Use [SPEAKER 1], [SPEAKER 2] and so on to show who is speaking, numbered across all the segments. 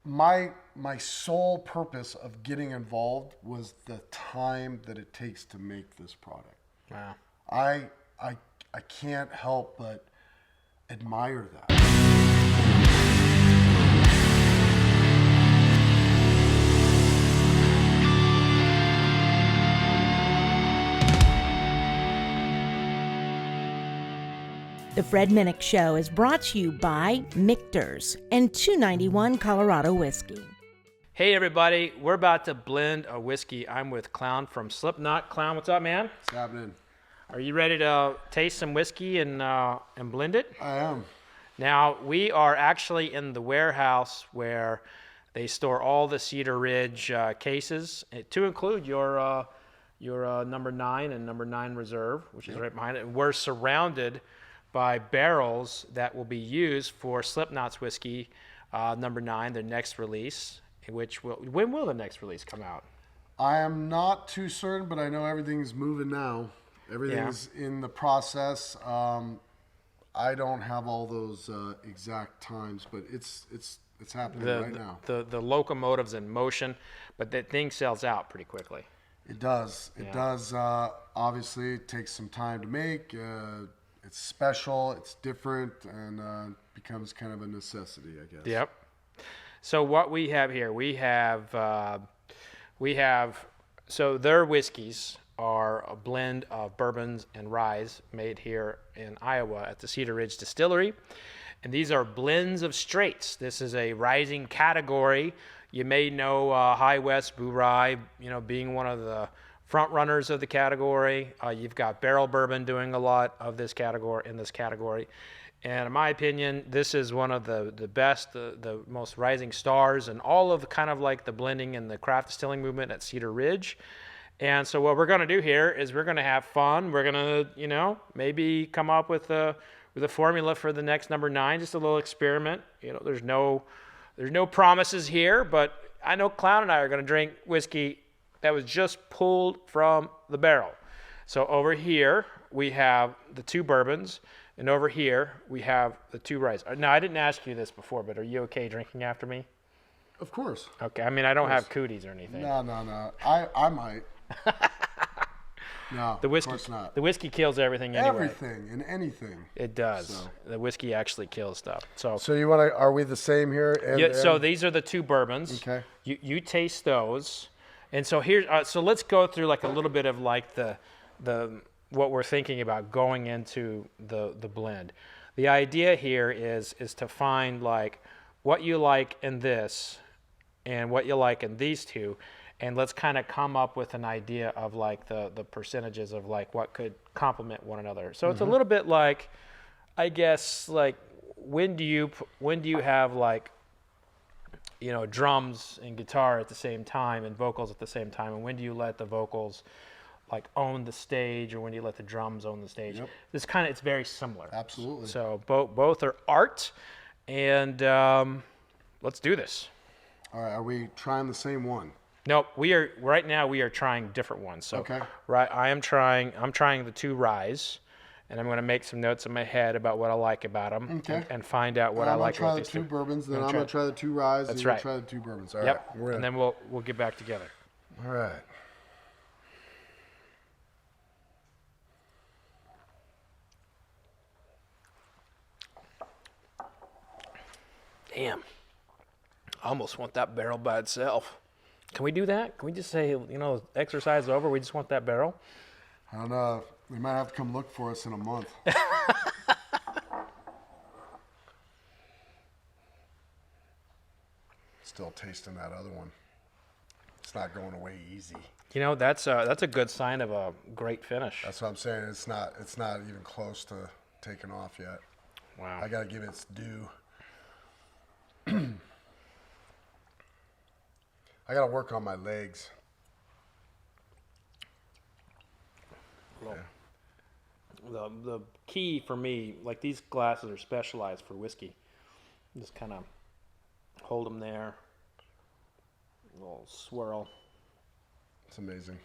[SPEAKER 1] my sole purpose of getting involved was the time that it takes to make this product.
[SPEAKER 2] Wow.
[SPEAKER 1] I can't help but admire that.
[SPEAKER 3] The Fred Minnick Show is brought to you by Michter's and 291 Colorado Whiskey.
[SPEAKER 2] Hey everybody, we're about to blend a whiskey. I'm with Clown from Slipknot. Clown, what's up, man?
[SPEAKER 1] What's happening?
[SPEAKER 2] Are you ready to taste some whiskey and blend it?
[SPEAKER 1] I am.
[SPEAKER 2] Now, we are actually in the warehouse where they store all the Cedar Ridge cases, to include your number 9 and number 9 Reserve, which is right behind it. We're surrounded by barrels that will be used for Slipknot's whiskey, number 9, their next release. When will the next release come out?
[SPEAKER 1] I am not too certain, but I know everything's moving now. Everything's in the process. I don't have all those exact times, but it's happening right now.
[SPEAKER 2] The locomotive's in motion, but that thing sells out pretty quickly.
[SPEAKER 1] It does. It does. Obviously, it takes some time to make. It's special. It's different, and becomes kind of a necessity, I guess.
[SPEAKER 2] Yep. So what we have here, we have so their whiskeys are a blend of bourbons and rye made here in Iowa at the Cedar Ridge Distillery. And these are blends of straights. This is a rising category. You may know High West Blue Rye, being one of the front runners of the category. You've got Barrel Bourbon doing a lot of this category. And in my opinion, this is one of the best, the most rising stars and all of kind of like the blending and the craft distilling movement at Cedar Ridge. And so what we're going to do here is we're going to have fun. We're going to, maybe come up with a formula for the next number 9, just a little experiment. There's no promises here, but I know Clown and I are going to drink whiskey that was just pulled from the barrel. So over here we have the 2 bourbons, and over here we have the 2 ryes. Now, I didn't ask you this before, but are you okay drinking after me?
[SPEAKER 1] Of course.
[SPEAKER 2] Okay. I mean, I don't have cooties or anything.
[SPEAKER 1] No. I might. No, of course not.
[SPEAKER 2] The whiskey kills everything anyway.
[SPEAKER 1] Everything and anything.
[SPEAKER 2] It does.
[SPEAKER 1] So.
[SPEAKER 2] The whiskey actually kills stuff. So
[SPEAKER 1] you want to? Are we the same here?
[SPEAKER 2] So these are the 2 bourbons.
[SPEAKER 1] Okay.
[SPEAKER 2] You taste those, and so here. So let's go through like a little bit of like the what we're thinking about going into the blend. The idea here is to find like what you like in this, and what you like in these 2. And let's kind of come up with an idea of like the percentages of like what could complement one another. So it's a little bit like, I guess, like when do you have like, drums and guitar at the same time and vocals at the same time, and when do you let the vocals like own the stage, or when do you let the drums own the stage?
[SPEAKER 1] Yep.
[SPEAKER 2] It's very similar.
[SPEAKER 1] Absolutely.
[SPEAKER 2] So both are art, and let's do this.
[SPEAKER 1] All right. Are we trying the same one?
[SPEAKER 2] Nope, we are trying different ones. So,
[SPEAKER 1] okay.
[SPEAKER 2] Right, I'm trying the 2 ryes, and I'm going to make some notes in my head about what I like about them, and find out what I like about these 2.
[SPEAKER 1] I'm going to try the 2 bourbons, then I'm going to try the 2 ryes, and you're going to try the 2 bourbons. All right.
[SPEAKER 2] And then we'll get back together.
[SPEAKER 1] All right.
[SPEAKER 2] Damn, I almost want that barrel by itself. Can we do that? Can we just say, exercise is over, we just want that barrel?
[SPEAKER 1] I don't know. They might have to come look for us in a month. Still tasting that other one. It's not going away easy.
[SPEAKER 2] That's a good sign of a great finish.
[SPEAKER 1] That's what I'm saying. It's not even close to taking off yet.
[SPEAKER 2] Wow.
[SPEAKER 1] I got to give it its due. I got to work on my legs.
[SPEAKER 2] Well, the key for me, like these glasses are specialized for whiskey. Just kind of hold them there. A little swirl.
[SPEAKER 1] It's amazing.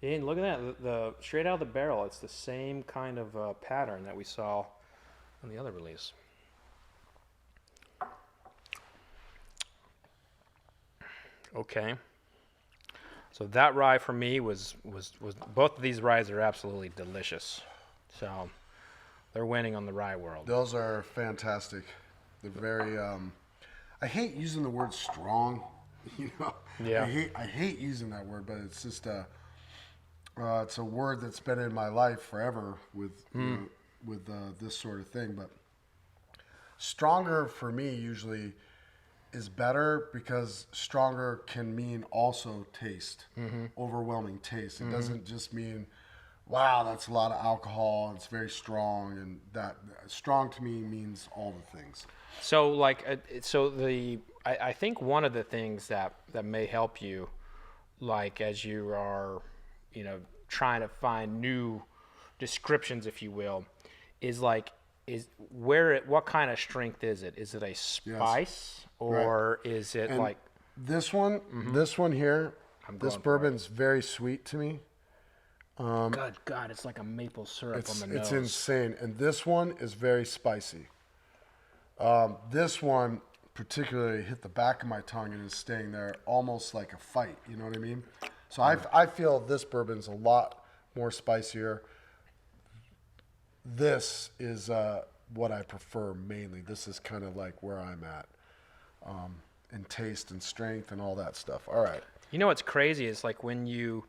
[SPEAKER 2] And look at that. The straight out of the barrel, it's the same kind of pattern that we saw on the other release. Okay. So that rye for me was both of these ryes are absolutely delicious. So they're winning on the rye world.
[SPEAKER 1] Those are fantastic. They're very. I hate using the word strong. You know.
[SPEAKER 2] Yeah.
[SPEAKER 1] I hate using that word, but it's just it's a word that's been in my life forever with with this sort of thing. But stronger for me usually is better because stronger can mean also taste, overwhelming taste. It doesn't just mean, wow, that's a lot of alcohol. It's very strong, and that strong to me means all the things.
[SPEAKER 2] So like, I think one of the things that may help you, like as you are, trying to find new descriptions, if you will, is what kind of strength is it? Is it a spice or is it
[SPEAKER 1] And
[SPEAKER 2] like
[SPEAKER 1] this one? This one here, this bourbon's very sweet to me.
[SPEAKER 2] God, it's like a maple syrup on the nose.
[SPEAKER 1] It's insane, and this one is very spicy. This one particularly hit the back of my tongue and is staying there almost like a fight. You know what I mean? So I feel this bourbon's a lot more spicier. This is what I prefer mainly. This is kind of like where I'm at in taste and strength and all that stuff. All right.
[SPEAKER 2] You know what's crazy is like when you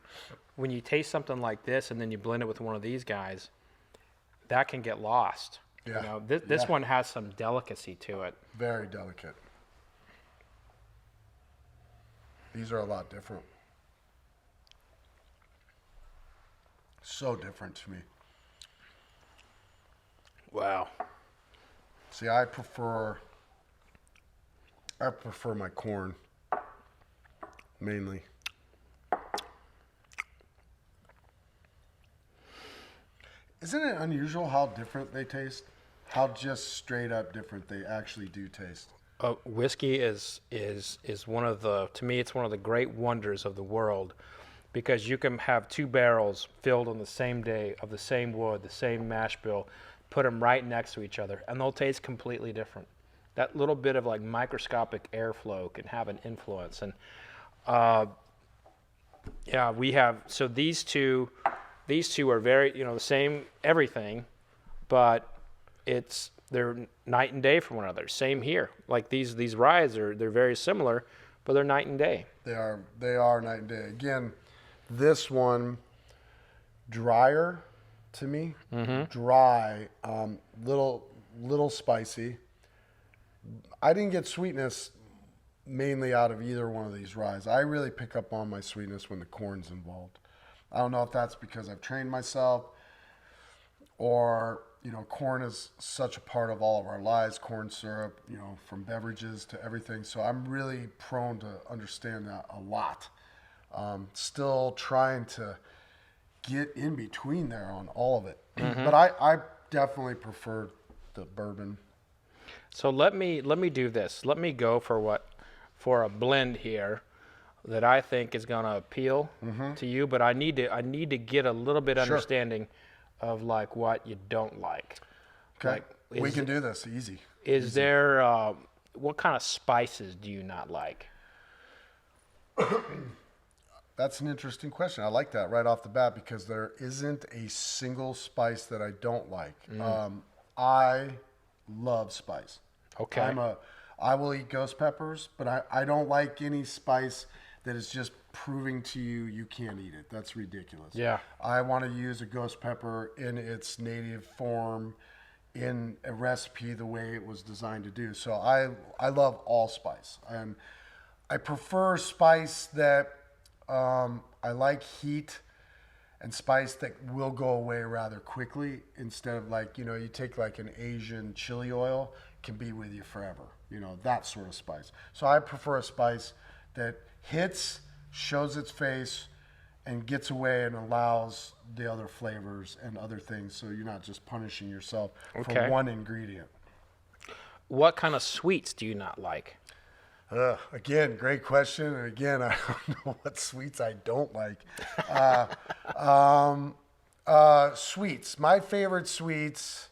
[SPEAKER 2] taste something like this and then you blend it with one of these guys, that can get lost.
[SPEAKER 1] Yeah.
[SPEAKER 2] This one has some delicacy to it.
[SPEAKER 1] Very delicate. These are a lot different. So different to me.
[SPEAKER 2] Wow.
[SPEAKER 1] See, I prefer my corn mainly. Isn't it unusual how different they taste? How just straight up different they actually do taste.
[SPEAKER 2] Whiskey is one of the, to me, it's one of the great wonders of the world, because you can have two barrels filled on the same day of the same wood, the same mash bill, put them right next to each other, and they'll taste completely different. That little bit of like microscopic airflow can have an influence. And we have, so these two are very, the same everything, but they're night and day from one another. Same here. Like these ryes they're very similar, but they're night and day.
[SPEAKER 1] They are night and day. Again, this one drier to me. Dry, little spicy. I didn't get sweetness mainly out of either one of these ryes. I really pick up on my sweetness when the corn's involved. I don't know if that's because I've trained myself or, corn is such a part of all of our lives, corn syrup, from beverages to everything. So I'm really prone to understand that a lot. Still trying to get in between there on all of it. But I definitely prefer the bourbon.
[SPEAKER 2] So let me do this. Let me go for a blend here that I think is going to appeal to you, but I need to get a little bit understanding of like what you don't like.
[SPEAKER 1] Okay.
[SPEAKER 2] Like,
[SPEAKER 1] we can do this easy.
[SPEAKER 2] Is there what kind of spices do you not like?
[SPEAKER 1] That's an interesting question. I like that right off the bat because there isn't a single spice that I don't like. I love spice.
[SPEAKER 2] Okay.
[SPEAKER 1] I will eat ghost peppers, but I don't like any spice that is just proving to you can't eat it. That's ridiculous.
[SPEAKER 2] Yeah.
[SPEAKER 1] I want to use a ghost pepper in its native form, in a recipe the way it was designed to do. So I love all spice. And I prefer spice that I like heat and spice that will go away rather quickly instead of like, you take like an Asian chili oil, can be with you forever, that sort of spice. So I prefer a spice that hits, shows its face, and gets away and allows the other flavors and other things so you're not just punishing yourself for one ingredient.
[SPEAKER 2] What kind of sweets do you not like?
[SPEAKER 1] Again, great question. And again, I don't know what sweets I don't like. Sweets. My favorite sweets.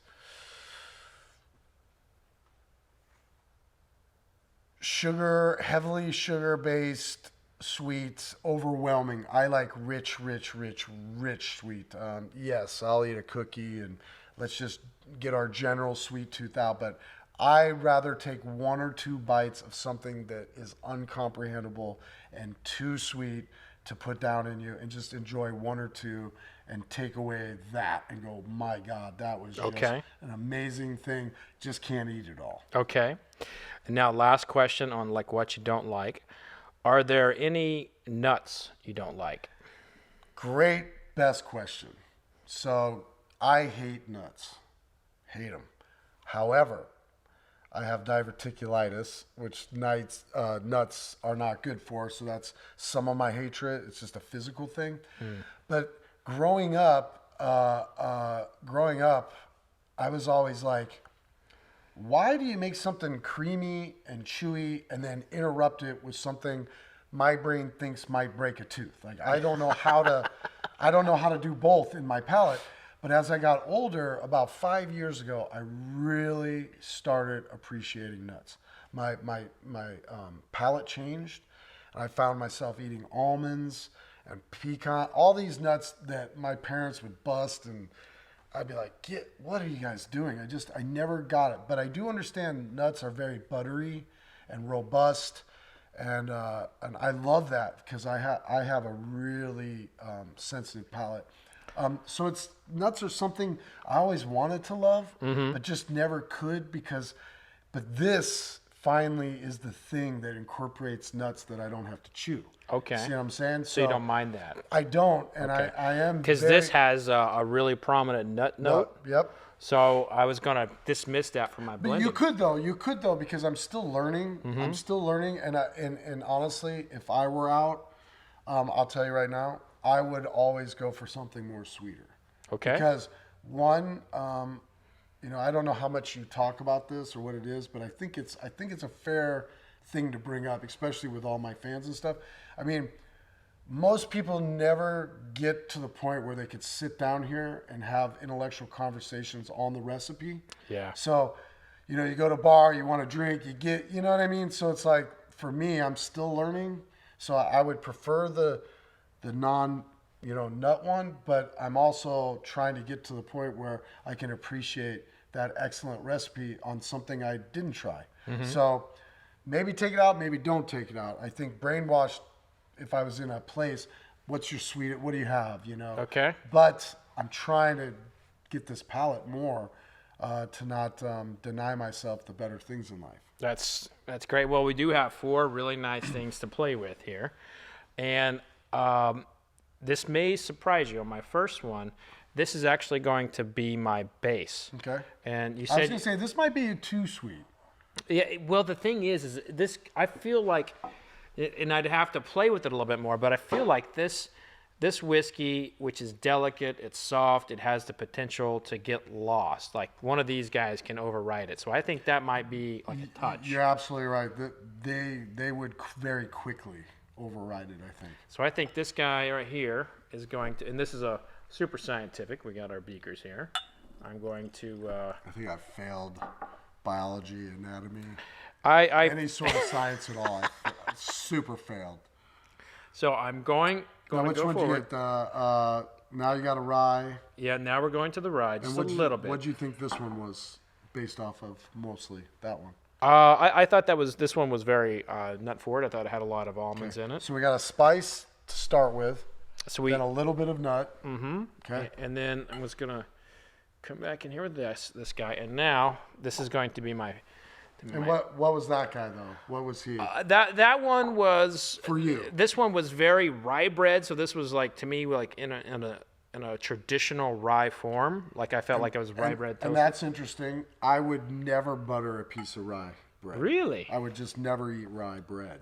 [SPEAKER 1] Heavily sugar-based sweet, overwhelming. I like rich sweet. Yes, I'll eat a cookie and let's just get our general sweet tooth out. But I rather take 1 or 2 bites of something that is uncomprehendable and too sweet to put down in you, and just enjoy 1 or 2 and take away that and go, my God, that was just
[SPEAKER 2] Okay.
[SPEAKER 1] an amazing thing. Just can't eat it all.
[SPEAKER 2] Okay. And now last question on like what you don't like. Are there any nuts you don't like?
[SPEAKER 1] Great, best question. So I hate nuts. Hate them. However, I have diverticulitis, which nuts are not good for. So that's some of my hatred. It's just a physical thing. But growing up, I was always like, why do you make something creamy and chewy and then interrupt it with something my brain thinks might break a tooth? Like I don't know how to do both in my palate. But as I got older, about 5 years ago, I really started appreciating nuts. My palate changed, and I found myself eating almonds and pecan, all these nuts that my parents would bust, and I'd be like, what are you guys doing? I never got it. But I do understand nuts are very buttery and robust, and I love that because I have a really sensitive palate. So nuts are something I always wanted to love, but just never could but this finally is the thing that incorporates nuts that I don't have to chew.
[SPEAKER 2] Okay.
[SPEAKER 1] See what I'm saying?
[SPEAKER 2] So you don't mind that?
[SPEAKER 1] I don't, and
[SPEAKER 2] Okay.
[SPEAKER 1] I am
[SPEAKER 2] Because this has a really prominent nut note.
[SPEAKER 1] Yep.
[SPEAKER 2] So I was going to dismiss that from my
[SPEAKER 1] But
[SPEAKER 2] blending.
[SPEAKER 1] you could though, because I'm still learning. I'm still learning, and honestly, if I were out, I'll tell you right now, I would always go for something more sweeter.
[SPEAKER 2] Okay.
[SPEAKER 1] Because one, I don't know how much you talk about this or what it is, but I think it's a fair thing to bring up, especially with all my fans and stuff. I mean, most people never get to the point where they could sit down here and have intellectual conversations on the recipe.
[SPEAKER 2] Yeah.
[SPEAKER 1] So, you go to a bar, you want to drink, you know what I mean? So it's like, for me, I'm still learning. So I would prefer the non, nut one, but I'm also trying to get to the point where I can appreciate that excellent recipe on something I didn't try. So maybe take it out, maybe don't take it out. I think brainwashed, if I was in a place, what's your sweet, what do you have,
[SPEAKER 2] Okay.
[SPEAKER 1] But I'm trying to get this palate more to not deny myself the better things in life.
[SPEAKER 2] That's great. Well, we do have 4 really nice things to play with here. And this may surprise you. On my first one, this is actually going to be my base.
[SPEAKER 1] Okay.
[SPEAKER 2] And you
[SPEAKER 1] I was
[SPEAKER 2] said,
[SPEAKER 1] going to say, this might be too sweet.
[SPEAKER 2] yeah. Well, the thing is this. I feel like, and I'd have to play with it a little bit more, but I feel like this whiskey, which is delicate, it's soft, it has the potential to get lost. Like one of these guys can override it. So I think that might be like a touch.
[SPEAKER 1] You're absolutely right. They would very quickly override it, I think.
[SPEAKER 2] So I think this guy right here is going to, and this is a super scientific. We got our beakers here. I'm going to.
[SPEAKER 1] I think I failed biology, anatomy,
[SPEAKER 2] any
[SPEAKER 1] sort of science at all. I super failed.
[SPEAKER 2] So I'm going
[SPEAKER 1] Now,
[SPEAKER 2] to
[SPEAKER 1] which
[SPEAKER 2] go
[SPEAKER 1] one
[SPEAKER 2] forward.
[SPEAKER 1] did you get? Now you got a rye.
[SPEAKER 2] Yeah, now we're going to the rye, just a little bit.
[SPEAKER 1] What do you think this one was based off of? Mostly that one.
[SPEAKER 2] I thought this one was very nut forward. I thought it had a lot of almonds in it.
[SPEAKER 1] So we got a spice to start with.
[SPEAKER 2] So
[SPEAKER 1] Then a little bit of nut. Okay.
[SPEAKER 2] And then I was gonna come back in here with this guy, and now this is going to be my.
[SPEAKER 1] And what was that guy though? What was he?
[SPEAKER 2] That one was
[SPEAKER 1] For you.
[SPEAKER 2] This one was very rye bread, so this was like to me like in a traditional rye form. Like I felt like it was rye bread toast.
[SPEAKER 1] And that's interesting. I would never butter a piece of rye bread.
[SPEAKER 2] Really?
[SPEAKER 1] I would just never eat rye bread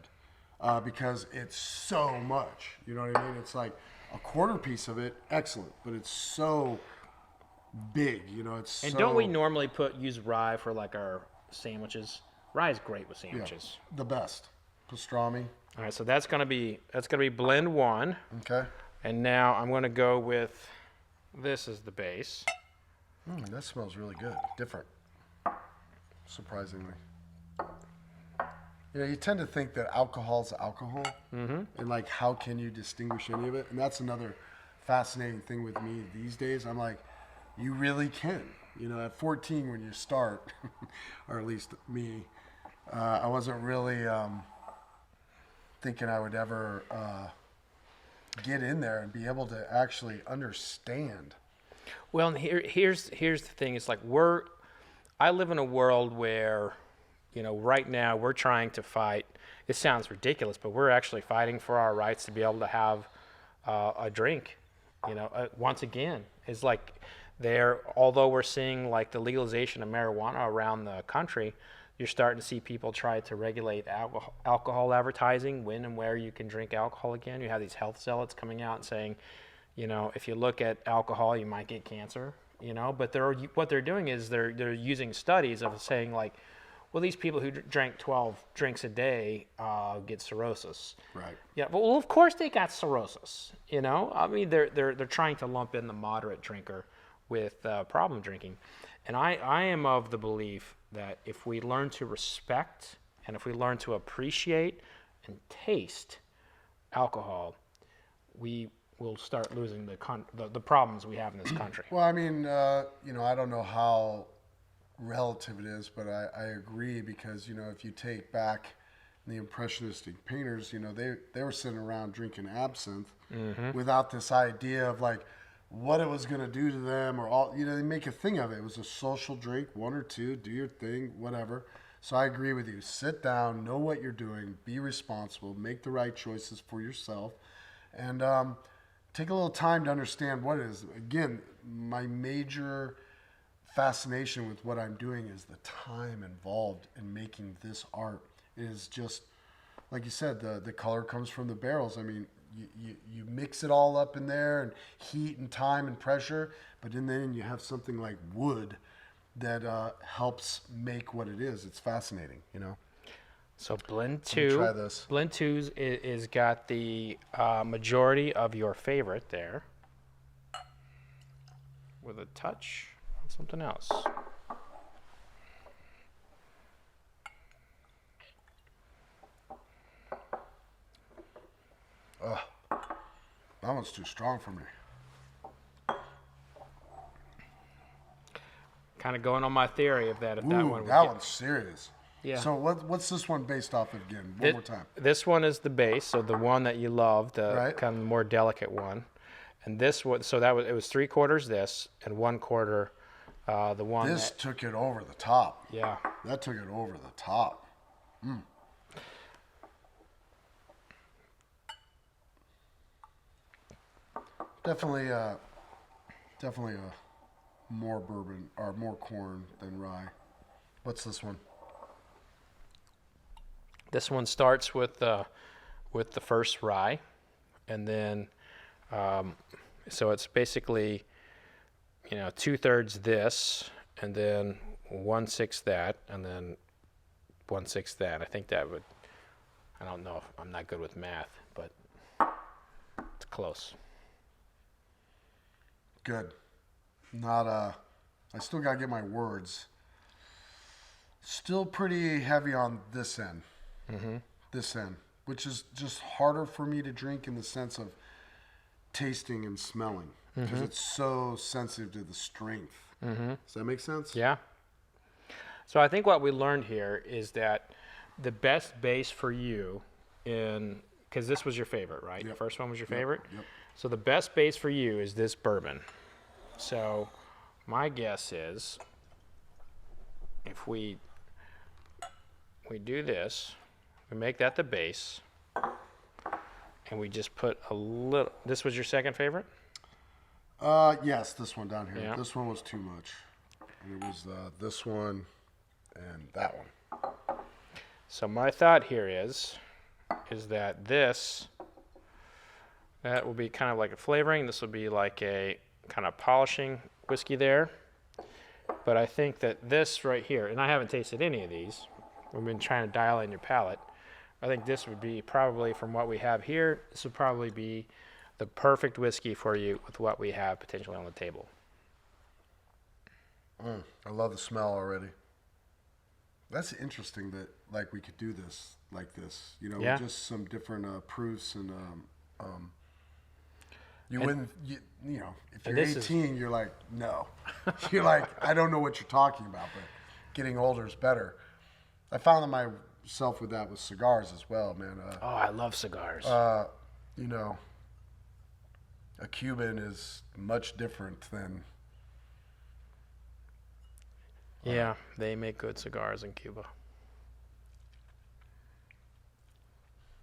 [SPEAKER 1] because it's so much. You know what I mean? It's like a quarter piece of it, excellent, but it's so big. It's
[SPEAKER 2] And
[SPEAKER 1] so,
[SPEAKER 2] don't we normally use rye for like our sandwiches? Rye is great with sandwiches.
[SPEAKER 1] the best pastrami?
[SPEAKER 2] All right, so that's gonna be blend 1.
[SPEAKER 1] Okay.
[SPEAKER 2] And now I'm gonna go with this as the base.
[SPEAKER 1] That smells really good. Different. Surprisingly. You know, you tend to think that alcohol's alcohol, and like, how can you distinguish any of it? And that's another fascinating thing with me these days. I'm like, you really can. You know, at 14 when you start, or at least me, I wasn't really thinking I would ever get in there and be able to actually understand.
[SPEAKER 2] Well, and here's the thing. It's like I live in a world where, you know, right now we're trying to fight. It sounds ridiculous, but we're actually fighting for our rights to be able to have a drink. You know, once again, it's like although we're seeing like the legalization of marijuana around the country, you're starting to see people try to regulate alcohol advertising, when and where you can drink alcohol again. You have these health zealots coming out and saying, you know, if you look at alcohol, you might get cancer. You know, but what they're doing is they're using studies of saying like, well, these people who drank 12 drinks a day get cirrhosis. Right. Yeah. Well, of course they got cirrhosis. You know, I mean, they're trying to lump in the moderate drinker with problem drinking, and I am of the belief that if we learn to respect and if we learn to appreciate and taste alcohol, we will start losing the problems we have in this country.
[SPEAKER 1] Well, I mean, you know, I don't know how relative it is, but I agree, because, you know, if you take back the impressionistic painters, you know, they were sitting around drinking absinthe without this idea of like what it was going to do to them, or all, you know, they make a thing of it. It was a social drink, one or two, do your thing, whatever. So I agree with you. Sit down, know what you're doing, be responsible, make the right choices for yourself, and take a little time to understand what it is. Again, my major fascination with what I'm doing is the time involved in making this art. It is just, like you said, the color comes from the barrels. I mean, you mix it all up in there, and heat and time and pressure, but in the end you have something like wood that helps make what it is. It's fascinating, you know.
[SPEAKER 2] So blend 2.
[SPEAKER 1] Try this.
[SPEAKER 2] Blend 2 is got the majority of your favorite there, with a touch of something else.
[SPEAKER 1] That one's too strong for me.
[SPEAKER 2] Kind of going on my theory of that. If that one,
[SPEAKER 1] that one's serious.
[SPEAKER 2] Yeah.
[SPEAKER 1] So what's this one based off of again? One more time.
[SPEAKER 2] This one is the base, so the one that you love, the
[SPEAKER 1] Right.
[SPEAKER 2] kind of more delicate one. And this one, so it was 3/4 this and 1/4 the one.
[SPEAKER 1] This took it over the top.
[SPEAKER 2] Yeah.
[SPEAKER 1] That took it over the top. Definitely a more bourbon or more corn than rye. What's this one?
[SPEAKER 2] This one starts with the first rye, and then so it's basically, you know, 2/3 this, and then 1/6 that, and then 1/6 that. I think that would. I don't know. I'm not good with math, but it's close.
[SPEAKER 1] Good. Not I still gotta get my words. Still pretty heavy on this end. This end, which is just harder for me to drink in the sense of tasting and smelling, because it's so sensitive to the strength. Does that make sense?
[SPEAKER 2] Yeah. So I think what we learned here is that the best base for you because this was your favorite, right?
[SPEAKER 1] Yep.
[SPEAKER 2] The first one was your favorite?
[SPEAKER 1] Yep.
[SPEAKER 2] So the best base for you is this bourbon. So my guess is if we do this, we make that the base, and we just put a little. This was your second favorite?
[SPEAKER 1] Yes, this one down here.
[SPEAKER 2] Yeah.
[SPEAKER 1] This one was too much. And it was this one and that one.
[SPEAKER 2] So my thought here is that that will be kind of like a flavoring. This will be like a kind of polishing whiskey there. But I think that this right here, and I haven't tasted any of these. We've been trying to dial in your palate. I think this would be probably, from what we have here, this would probably be the perfect whiskey for you with what we have potentially on the table.
[SPEAKER 1] I love the smell already. That's interesting that like we could do this like this, you know,
[SPEAKER 2] Yeah.
[SPEAKER 1] with just some different proofs and you wouldn't, you know, if you're
[SPEAKER 2] this
[SPEAKER 1] 18, you're like, no. You're like, I don't know what you're talking about, but getting older is better. I found myself with that with cigars as well, man.
[SPEAKER 2] Oh, I love cigars.
[SPEAKER 1] You know, a Cuban is much different than.
[SPEAKER 2] Yeah, they make good cigars in Cuba.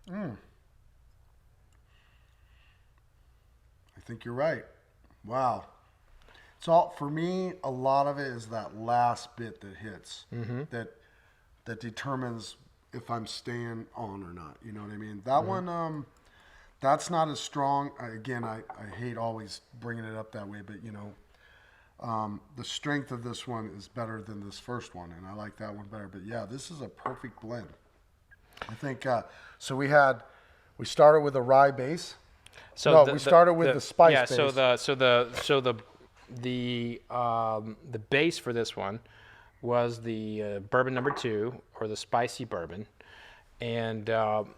[SPEAKER 1] I think you're right. Wow. So for me, a lot of it is that last bit that hits that determines if I'm staying on or not. You know what I mean? That one, that's not as strong. Again, I hate always bringing it up that way, but you know, the strength of this one is better than this first one, and I like that one better. But yeah, this is a perfect blend. I think so. We started with a rye base.
[SPEAKER 2] So
[SPEAKER 1] we started with the spice
[SPEAKER 2] yeah,
[SPEAKER 1] base.
[SPEAKER 2] The base for this one was the bourbon number 2, or the spicy bourbon, and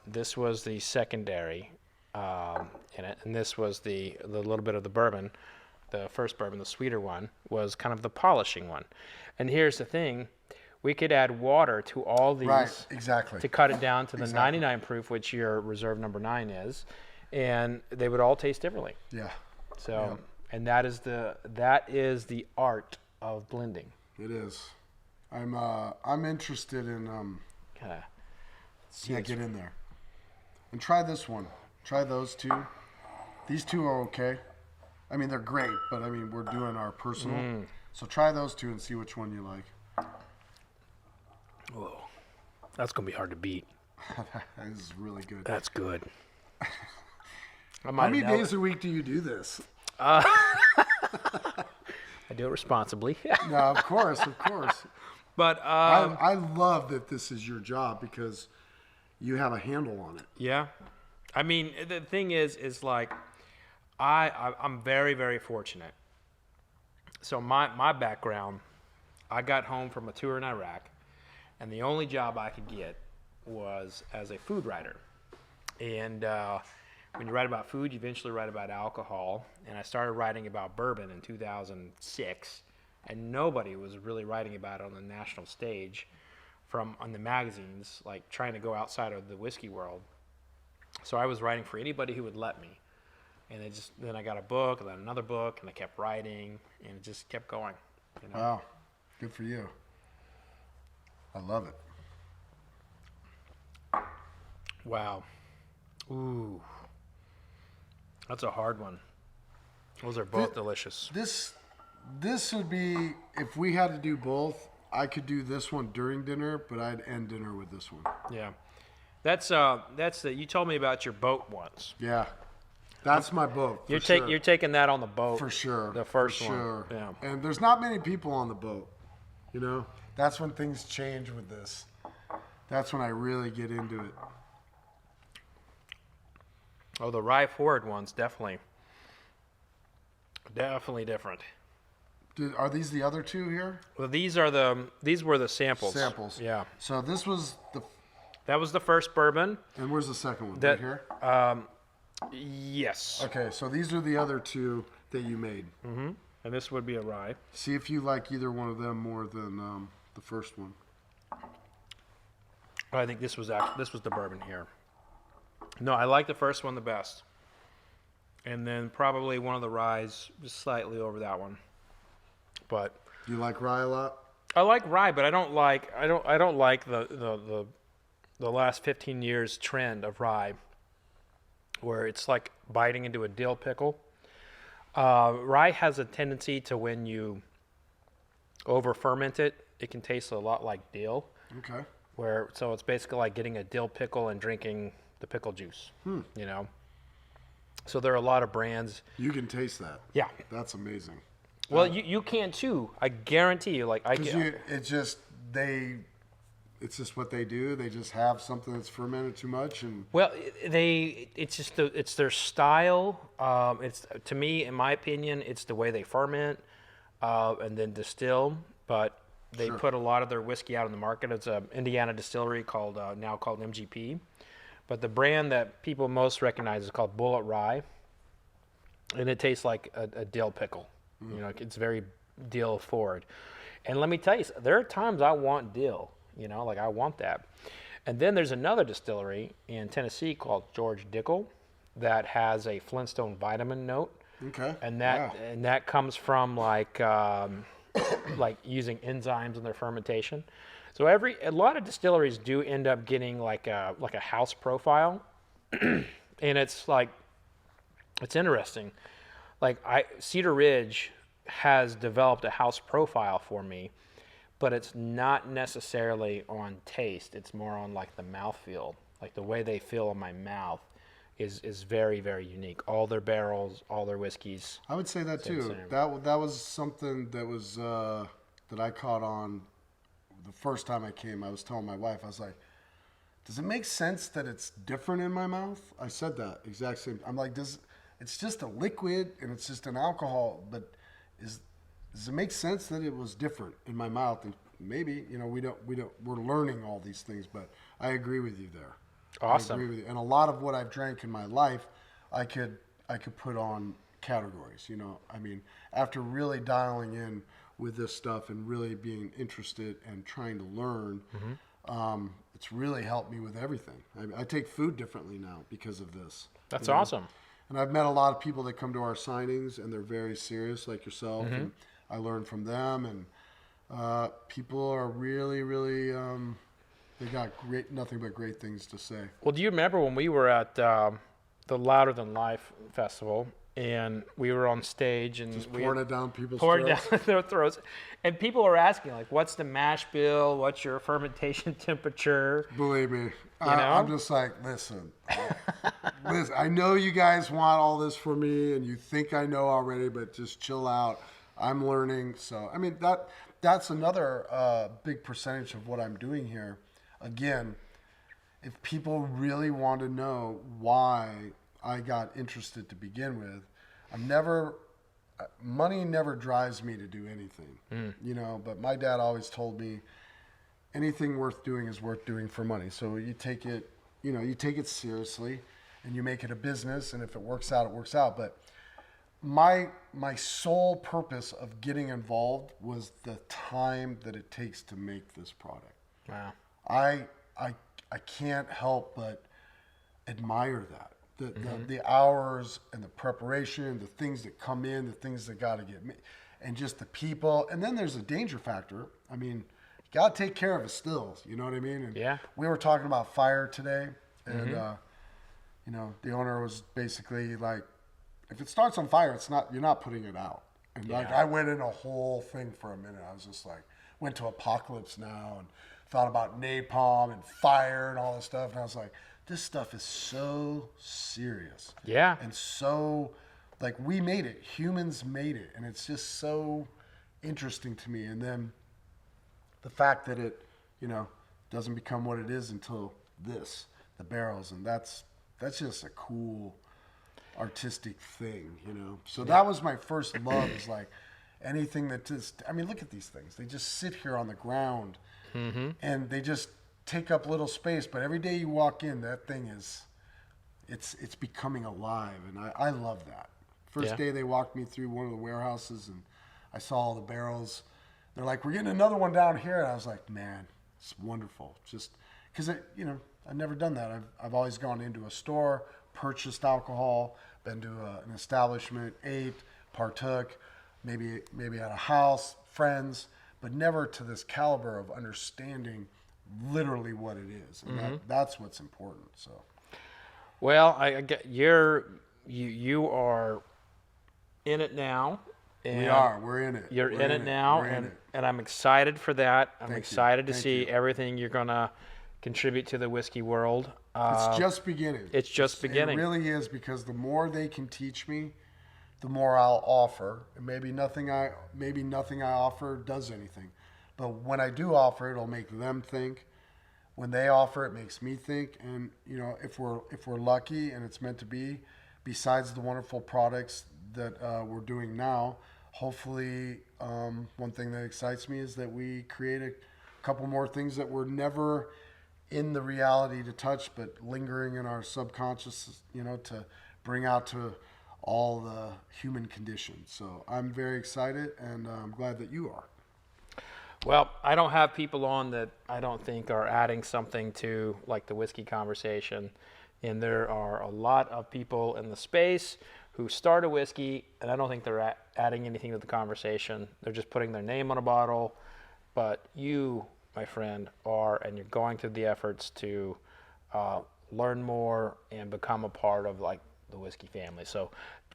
[SPEAKER 2] this was the secondary in it, and this was the little bit of the bourbon. The first bourbon, the sweeter one, was kind of the polishing one. And here's the thing: we could add water to all these,
[SPEAKER 1] Right, exactly,
[SPEAKER 2] to cut it down to the 99 proof, which your reserve number 9 is, and they would all taste differently.
[SPEAKER 1] Yeah.
[SPEAKER 2] So, and that is the art of blending.
[SPEAKER 1] It is. I'm interested in get in there and try this one. Try those two. These two are okay. I mean, they're great, but I mean, we're doing our personal. So try those two and see which one you like.
[SPEAKER 2] Whoa, that's gonna be hard to beat.
[SPEAKER 1] This is really good.
[SPEAKER 2] That's good.
[SPEAKER 1] How many days a week do you do this?
[SPEAKER 2] I do it responsibly.
[SPEAKER 1] No, of course.
[SPEAKER 2] But
[SPEAKER 1] I love that this is your job because you have a handle on it.
[SPEAKER 2] yeah, I mean, the thing is like, I'm very, very fortunate. So my background, I got home from a tour in Iraq, and the only job I could get was as a food writer. And when you write about food, you eventually write about alcohol. And I started writing about bourbon in 2006, and nobody was really writing about it on the national stage, on the magazines, like trying to go outside of the whiskey world. So I was writing for anybody who would let me. And then I got a book, and then another book, and I kept writing, and it just kept going. You know?
[SPEAKER 1] Wow, good for you. I love it.
[SPEAKER 2] Wow. Ooh. That's a hard one. Those are both delicious.
[SPEAKER 1] This would be, if we had to do both, I could do this one during dinner, but I'd end dinner with this one.
[SPEAKER 2] Yeah. You told me about your boat once.
[SPEAKER 1] Yeah. That's my boat.
[SPEAKER 2] You're taking that on the boat.
[SPEAKER 1] For sure.
[SPEAKER 2] The first
[SPEAKER 1] for
[SPEAKER 2] one.
[SPEAKER 1] Sure.
[SPEAKER 2] Yeah.
[SPEAKER 1] And there's not many people on the boat. You know? That's when things change with this. That's when I really get into it.
[SPEAKER 2] Oh, the rye forward one's definitely different.
[SPEAKER 1] Are these the other two here?
[SPEAKER 2] Well, these were the samples.
[SPEAKER 1] Samples.
[SPEAKER 2] Yeah.
[SPEAKER 1] So this was
[SPEAKER 2] That was the first bourbon.
[SPEAKER 1] And where's the second one?
[SPEAKER 2] That,
[SPEAKER 1] right here?
[SPEAKER 2] Yes.
[SPEAKER 1] Okay, so these are the other two that you made.
[SPEAKER 2] Mm-hmm. And this would be a rye.
[SPEAKER 1] See if you like either one of them more than the first one.
[SPEAKER 2] I think this was the bourbon here. No, I like the first one the best. And then probably one of the ryes just slightly over that one. But
[SPEAKER 1] Do you like rye a lot?
[SPEAKER 2] I like rye, but I don't like the last 15 years trend of rye, where it's like biting into a dill pickle. Rye has a tendency to, when you over ferment it, it can taste a lot like dill.
[SPEAKER 1] Okay.
[SPEAKER 2] So it's basically like getting a dill pickle and drinking the pickle juice. You know. So there are a lot of brands.
[SPEAKER 1] You can taste that.
[SPEAKER 2] Yeah.
[SPEAKER 1] That's amazing.
[SPEAKER 2] Well, you can too. I guarantee you. Like
[SPEAKER 1] it's just what they do. They just have something that's fermented too much, and
[SPEAKER 2] it's their style. It's, to me, in my opinion, it's the way they ferment and then distill. But They put a lot of their whiskey out in the market. It's a Indiana distillery called now called MGP. But the brand that people most recognize is called Bullet Rye, and it tastes like a dill pickle. You know, it's very dill forward. And let me tell you, there are times I want dill. You know, like I want that. And then there's another distillery in Tennessee called George Dickel that has a Flintstone vitamin note.
[SPEAKER 1] Okay.
[SPEAKER 2] And that comes from like using enzymes in their fermentation. So a lot of distilleries do end up getting like a house profile, and it's interesting. Like Cedar Ridge has developed a house profile for me, but it's not necessarily on taste. It's more on like the mouthfeel, like the way they feel in my mouth is very, very unique. All their barrels, all their whiskeys.
[SPEAKER 1] I would say that too. That was something that was that I caught on the first time I came. I was telling my wife, I was like, does it make sense that it's different in my mouth? I said that exact same. I'm like, it's just a liquid and it's just an alcohol, but does it make sense that it was different in my mouth? And maybe, you know, we're learning all these things, but I agree with you there.
[SPEAKER 2] Awesome.
[SPEAKER 1] I agree with you. And a lot of what I've drank in my life, I could put on categories, you know. I mean, after really dialing in with this stuff and really being interested and trying to learn, it's really helped me with everything. I take food differently now because of this.
[SPEAKER 2] That's awesome.
[SPEAKER 1] And I've met a lot of people that come to our signings and they're very serious, like yourself. And I learn from them, and people are really, really, they got nothing but great things to say.
[SPEAKER 2] Well, do you remember when we were at the Louder Than Life festival, and we were on stage and
[SPEAKER 1] just pouring it down people's
[SPEAKER 2] poured
[SPEAKER 1] throats.
[SPEAKER 2] down their throats, and people were asking like, "What's the mash bill? What's your fermentation temperature?"
[SPEAKER 1] Believe me, I'm just like, listen, I know you guys want all this for me, and you think I know already, but just chill out. I'm learning. So, I mean, that's another big percentage of what I'm doing here. Again, if people really want to know why I got interested to begin with, money never drives me to do anything, you know, but my dad always told me anything worth doing is worth doing for money. So you take it seriously and you make it a business, and if it works out, it works out. But my sole purpose of getting involved was the time that it takes to make this product.
[SPEAKER 2] Wow.
[SPEAKER 1] I can't help but admire that. The hours and the preparation, the things that come in, the things that got to get made, and just the people. And then there's a danger factor. I mean, you got to take care of the stills. You know what I mean? And we were talking about fire today, and you know, the owner was basically like, if it starts on fire, you're not putting it out. And like, I went in a whole thing for a minute. I was just like, went to Apocalypse Now and thought about napalm and fire and all this stuff. And I was like, this stuff is so serious.
[SPEAKER 2] Yeah.
[SPEAKER 1] And so, like, we made it. Humans made it. And it's just so interesting to me. And then the fact that it, you know, doesn't become what it is until the barrels. And that's just a cool artistic thing, you know. So that was my first love, is like anything that just, I mean, look at these things. They just sit here on the ground and they just take up little space. But every day you walk in, that thing is, it's becoming alive. And I love that. First day they walked me through one of the warehouses and I saw all the barrels. They're like, we're getting another one down here. And I was like, man, it's wonderful. Just because, you know, I've never done that. I've always gone into a store, purchased alcohol, been to an establishment, ate, partook, maybe at a house, friends, but never to this caliber of understanding literally what it is. And that's what's important. So,
[SPEAKER 2] well, I get you are in it now. And
[SPEAKER 1] we're in it.
[SPEAKER 2] You're in it now, and I'm excited for that. I'm excited to see
[SPEAKER 1] you.
[SPEAKER 2] Everything you're gonna contribute to the whiskey world.
[SPEAKER 1] It's just beginning.
[SPEAKER 2] It's just beginning.
[SPEAKER 1] It really is, because the more they can teach me, the more I'll offer. And maybe nothing I offer does anything, but when I do offer, it'll make them think. When they offer, it makes me think. And you know, if we're lucky and it's meant to be, besides the wonderful products that we're doing now, hopefully, one thing that excites me is that we create a couple more things that were never in the reality to touch, but lingering in our subconscious, to bring out to all the human condition. So I'm very excited, and I'm glad that you are.
[SPEAKER 2] Well, I don't have people on that I don't think are adding something to like the whiskey conversation. And there are a lot of people in the space who start a whiskey, and I don't think they're adding anything to the conversation. They're just putting their name on a bottle. But you, my friend, are, and you're going through the efforts to learn more and become a part of like the whiskey family. So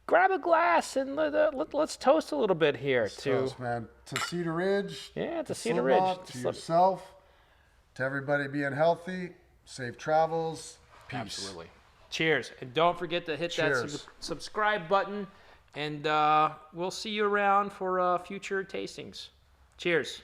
[SPEAKER 2] grab a glass and let's toast a little bit here.
[SPEAKER 1] Toast, man. To Cedar Ridge.
[SPEAKER 2] Yeah, to Cedar Ridge.
[SPEAKER 1] To yourself. To everybody being healthy. Safe travels. Peace.
[SPEAKER 2] Absolutely. Cheers. And don't forget to hit that subscribe button. And we'll see you around for future tastings. Cheers.